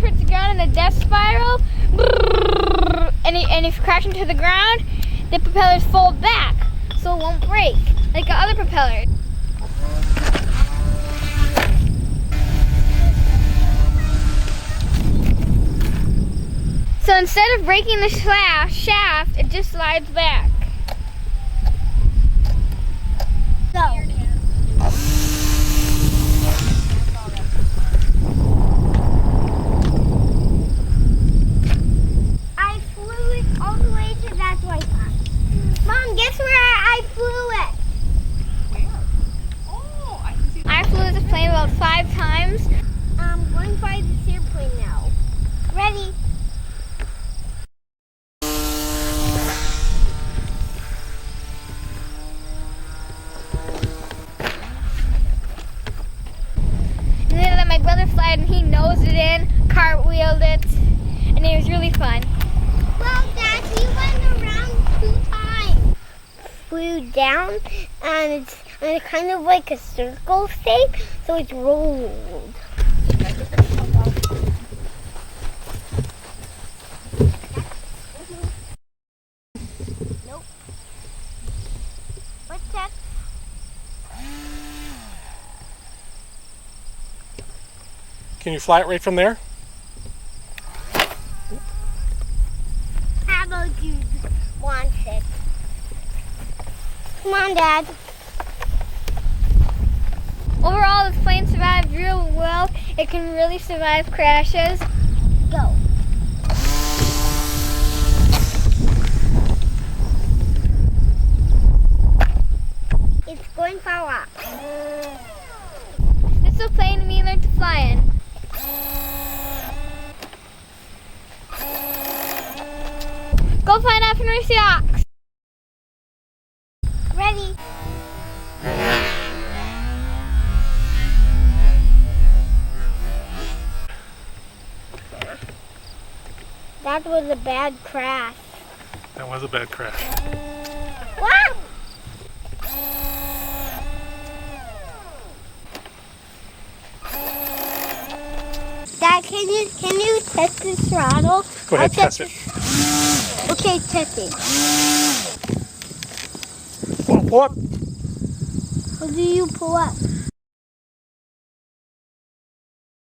hits the ground in a death spiral, and if you crash into the ground, the propellers fold back, so it won't break, like the other propellers. So instead of breaking the shaft, it just slides back. So. I flew it all the way to that white line. Mom, guess where I flew it? Where? Oh, I can see. I flew this plane about 5 times. I'm going to fly this airplane now. Ready? And then I let my brother fly it, and he nosed it in, cartwheeled it, and it was really fun. Well, Dad, he went around 2 times. Flew down, and it's kind of like a circle shape, so it's rolled. Nope. What's that? Can you fly it right from there? How about you want it? Come on, Dad. Overall, this plane survived real well. It can really survive crashes. Go. It's going far off. This is a plane we learned to fly in. Go find out from RCDOX. Ready? That was a bad crash. That was a bad crash. Wow! Dad, can you test the throttle? Go ahead, test it. Okay, testing. Pull up. What do you pull up?